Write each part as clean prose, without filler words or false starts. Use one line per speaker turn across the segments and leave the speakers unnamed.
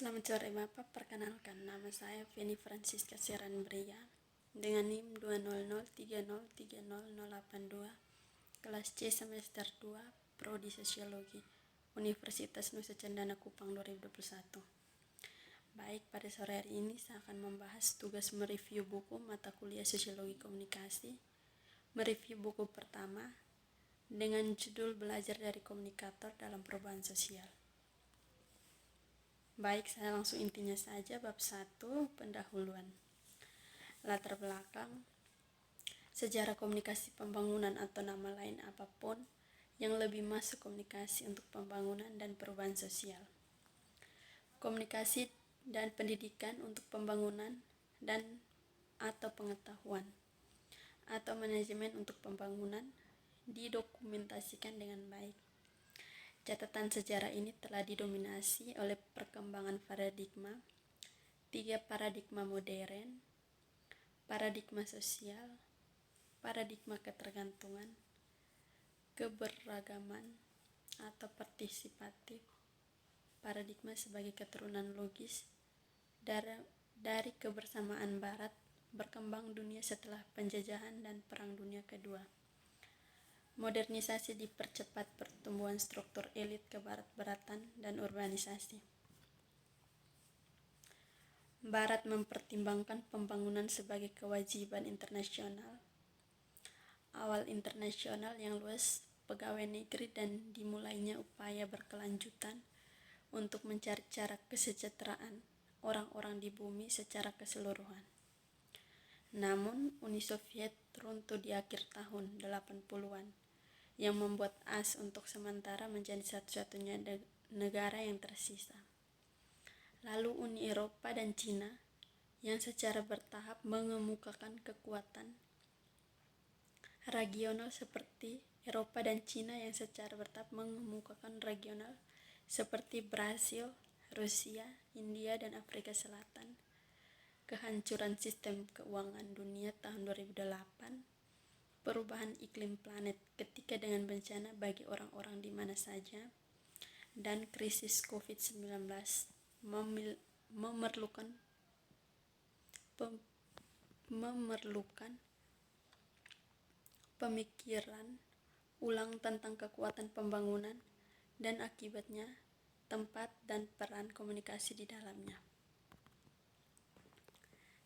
Selamat sore Bapak, perkenalkan nama saya Feni Francisca Seran Bria dengan NIM 200303082, kelas C semester 2, Prodi Sosiologi, Universitas Nusa Cendana Kupang 2021. Baik, pada sore hari ini saya akan membahas tugas mereview buku mata kuliah Sosiologi Komunikasi. Mereview buku pertama dengan judul Belajar dari Komunikator dalam Perubahan Sosial. Baik, saya langsung intinya saja. Bab 1, pendahuluan. Latar belakang, sejarah komunikasi pembangunan atau nama lain apapun yang lebih masuk komunikasi untuk pembangunan dan perubahan sosial. Komunikasi dan pendidikan untuk pembangunan dan atau pengetahuan atau manajemen untuk pembangunan didokumentasikan dengan baik. Catatan sejarah ini telah didominasi oleh perkembangan paradigma, 3 paradigma modern, paradigma sosial, paradigma ketergantungan, keberagaman atau partisipatif, paradigma sebagai keturunan logis dari kebersamaan Barat, berkembang dunia setelah penjajahan dan Perang Dunia Kedua. Modernisasi dipercepat pertumbuhan struktur elit kebarat-baratan dan urbanisasi. Barat mempertimbangkan pembangunan sebagai kewajiban internasional. Awal internasional yang luas pegawai negeri dan dimulainya upaya berkelanjutan untuk mencari cara kesejahteraan orang-orang di bumi secara keseluruhan. Namun, Uni Soviet runtuh di akhir tahun 80-an yang membuat AS untuk sementara menjadi satu-satunya negara yang tersisa. Lalu Uni Eropa dan Cina yang secara bertahap mengemukakan kekuatan regional seperti Eropa dan Cina yang secara bertahap mengemukakan regional seperti Brasil, Rusia, India, dan Afrika Selatan. Kehancuran sistem keuangan dunia tahun 2008, perubahan iklim planet ketika dengan bencana bagi orang-orang di mana saja, dan krisis COVID-19 memerlukan pemikiran ulang tentang kekuatan pembangunan dan akibatnya, tempat dan peran komunikasi di dalamnya.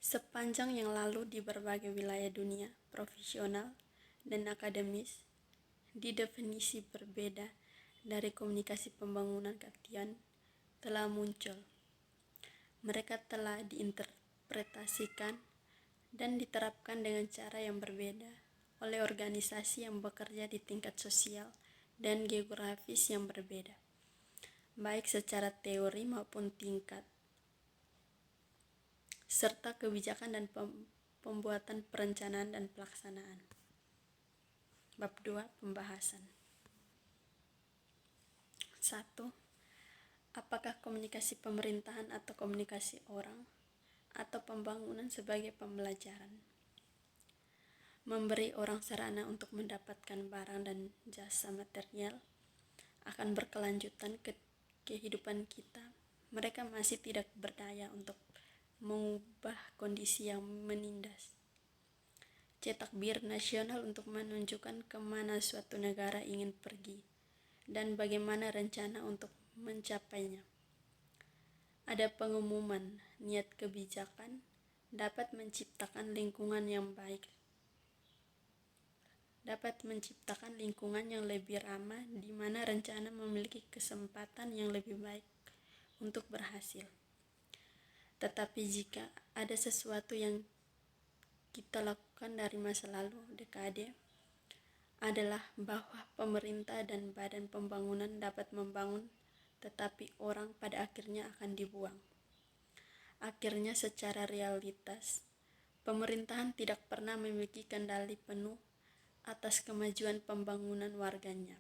Sepanjang yang lalu di berbagai wilayah dunia, profesional dan akademis, didefinisi berbeda dari komunikasi pembangunan Katian telah muncul. Mereka telah diinterpretasikan dan diterapkan dengan cara yang berbeda oleh organisasi yang bekerja di tingkat sosial dan geografis yang berbeda, baik secara teori maupun tingkat serta kebijakan dan pembuatan perencanaan dan pelaksanaan. Bab 2, pembahasan. 1. Apakah komunikasi pemerintahan atau komunikasi orang atau pembangunan sebagai pembelajaran? Memberi orang sarana untuk mendapatkan barang dan jasa material akan berkelanjutan ke kehidupan kita. Mereka masih tidak berdaya untuk mengubah kondisi yang menindas. Cetak bir nasional untuk menunjukkan kemana suatu negara ingin pergi dan bagaimana rencana untuk mencapainya. Ada pengumuman niat kebijakan dapat menciptakan lingkungan yang lebih ramah di mana rencana memiliki kesempatan yang lebih baik untuk berhasil. Tetapi jika ada sesuatu yang kita lakukan dari masa lalu dekade adalah bahwa pemerintah dan badan pembangunan dapat membangun, tetapi orang pada akhirnya akan dibuang. Akhirnya secara realitas, pemerintahan tidak pernah memiliki kendali penuh atas kemajuan pembangunan warganya.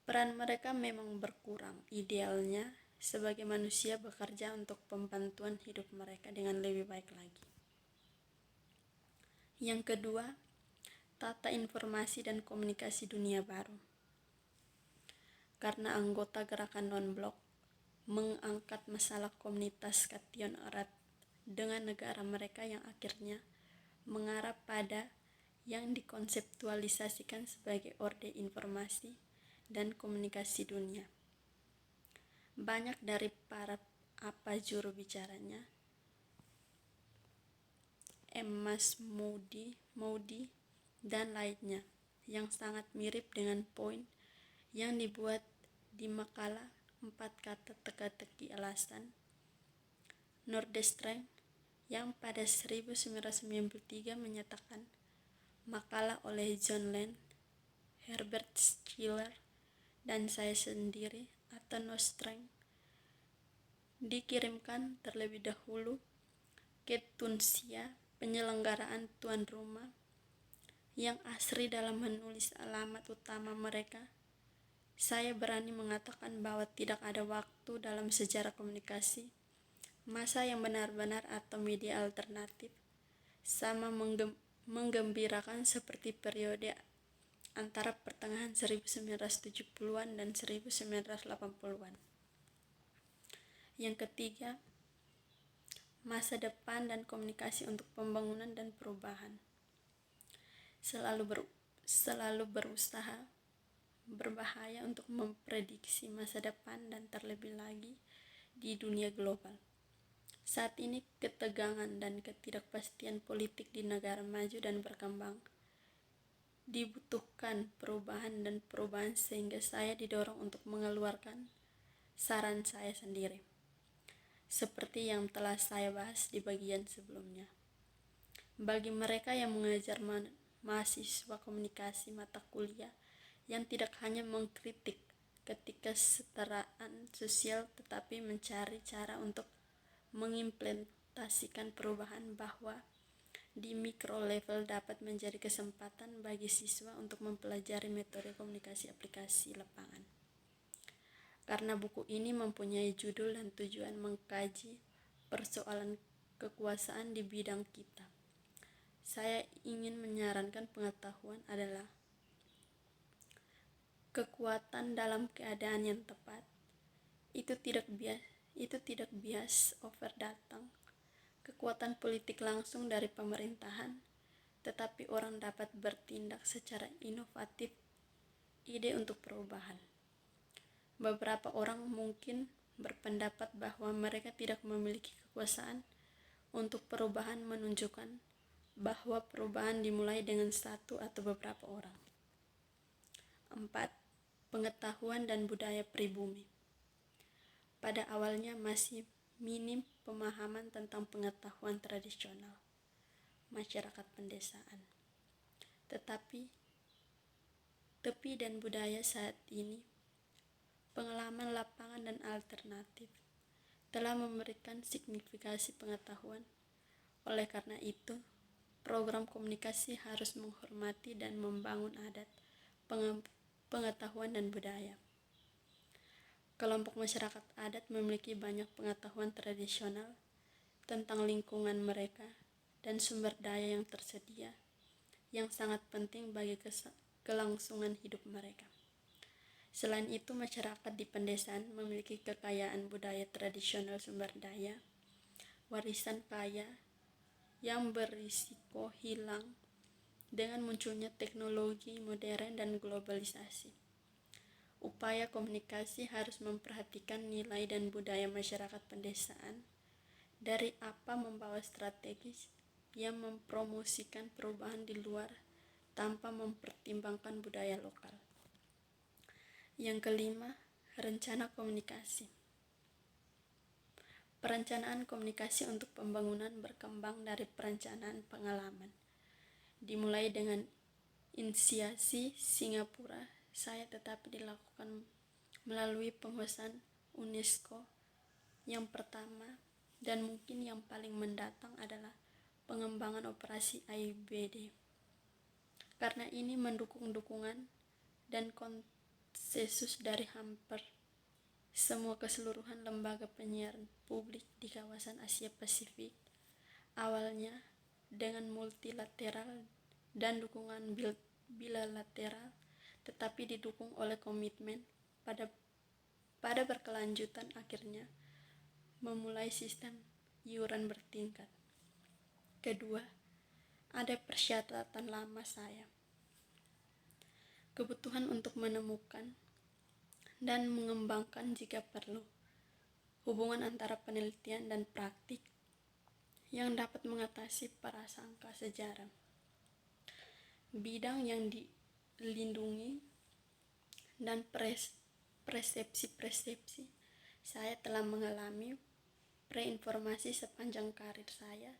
Peran mereka memang berkurang. Idealnya, sebagai manusia bekerja untuk pembantuan hidup mereka dengan lebih baik lagi. Yang kedua, tata informasi dan komunikasi dunia baru. Karena anggota gerakan non-blok, mengangkat masalah komunitas kation erat dengan negara mereka yang akhirnya mengarah pada yang dikonseptualisasikan sebagai orde informasi dan komunikasi dunia. Banyak dari para juru bicaranya, Mas Moody dan lainnya, yang sangat mirip dengan poin yang dibuat di makalah 4 kata teka-teki alasan Nordstrand yang pada 1993 menyatakan makalah oleh John Land, Herbert Schiller, dan saya sendiri atau Nordstrand dikirimkan terlebih dahulu ke Tunisia, penyelenggaraan tuan rumah yang asri dalam menulis alamat utama mereka. Saya berani mengatakan bahwa tidak ada waktu dalam sejarah komunikasi masa yang benar-benar atau media alternatif sama menggembirakan seperti periode antara pertengahan 1970-an dan 1980-an. Yang ketiga, masa depan dan komunikasi untuk pembangunan dan perubahan. Selalu berusaha berbahaya untuk memprediksi masa depan dan terlebih lagi di dunia global. Saat ini ketegangan dan ketidakpastian politik di negara maju dan berkembang dibutuhkan perubahan sehingga saya didorong untuk mengeluarkan saran saya sendiri. Seperti yang telah saya bahas di bagian sebelumnya. Bagi mereka yang mengajar mahasiswa komunikasi mata kuliah yang tidak hanya mengkritik ketidaksetaraan sosial tetapi mencari cara untuk mengimplementasikan perubahan bahwa di mikro level dapat menjadi kesempatan bagi siswa untuk mempelajari metode komunikasi aplikasi lapangan. Karena buku ini mempunyai judul dan tujuan mengkaji persoalan kekuasaan di bidang kita, saya ingin menyarankan pengetahuan adalah kekuatan dalam keadaan yang tepat. Itu tidak bias over datang. Kekuatan politik langsung dari pemerintahan, tetapi orang dapat bertindak secara inovatif ide untuk perubahan. Beberapa orang mungkin berpendapat bahwa mereka tidak memiliki kekuasaan untuk perubahan, menunjukkan bahwa perubahan dimulai dengan satu atau beberapa orang. 4. Pengetahuan dan budaya pribumi. Pada awalnya masih minim pemahaman tentang pengetahuan tradisional masyarakat pedesaan. Tetapi tepi dan budaya saat ini, pengalaman lapangan dan alternatif telah memberikan signifikasi pengetahuan. Oleh karena itu, program komunikasi harus menghormati dan membangun adat, pengetahuan dan budaya. Kelompok masyarakat adat memiliki banyak pengetahuan tradisional tentang lingkungan mereka dan sumber daya yang tersedia yang sangat penting bagi kelangsungan hidup mereka. Selain itu, masyarakat di pedesaan memiliki kekayaan budaya tradisional sumber daya, warisan kaya yang berisiko hilang dengan munculnya teknologi modern dan globalisasi. Upaya komunikasi harus memperhatikan nilai dan budaya masyarakat pedesaan dari apa membawa strategis yang mempromosikan perubahan di luar tanpa mempertimbangkan budaya lokal. Yang kelima, rencana komunikasi. Perencanaan komunikasi untuk pembangunan berkembang dari perencanaan pengalaman. Dimulai dengan inisiasi Singapura, saya tetapi dilakukan melalui penguasaan UNESCO. Yang pertama dan mungkin yang paling mendatang adalah pengembangan operasi AIBD. Karena ini mendukung dukungan dan konsensus dari hampir semua keseluruhan lembaga penyiaran publik di kawasan Asia Pasifik, awalnya dengan multilateral dan dukungan bilateral, tetapi didukung oleh komitmen pada pada berkelanjutan akhirnya memulai sistem iuran bertingkat. Kedua, ada persyaratan lama saya. Kebutuhan untuk menemukan dan mengembangkan jika perlu hubungan antara penelitian dan praktik yang dapat mengatasi prasangka sejarah. Bidang yang dilindungi dan persepsi-persepsi saya telah mengalami preinformasi sepanjang karir saya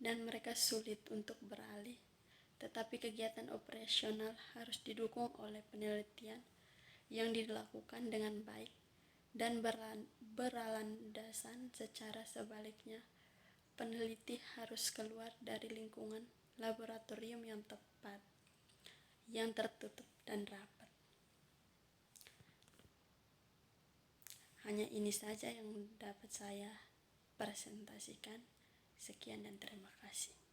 dan mereka sulit untuk beralih, tetapi kegiatan operasional harus didukung oleh penelitian yang dilakukan dengan baik dan berlandasan secara sebaliknya. Peneliti harus keluar dari lingkungan laboratorium yang tepat, yang tertutup dan rapat. Hanya ini saja yang dapat saya presentasikan. Sekian dan terima kasih.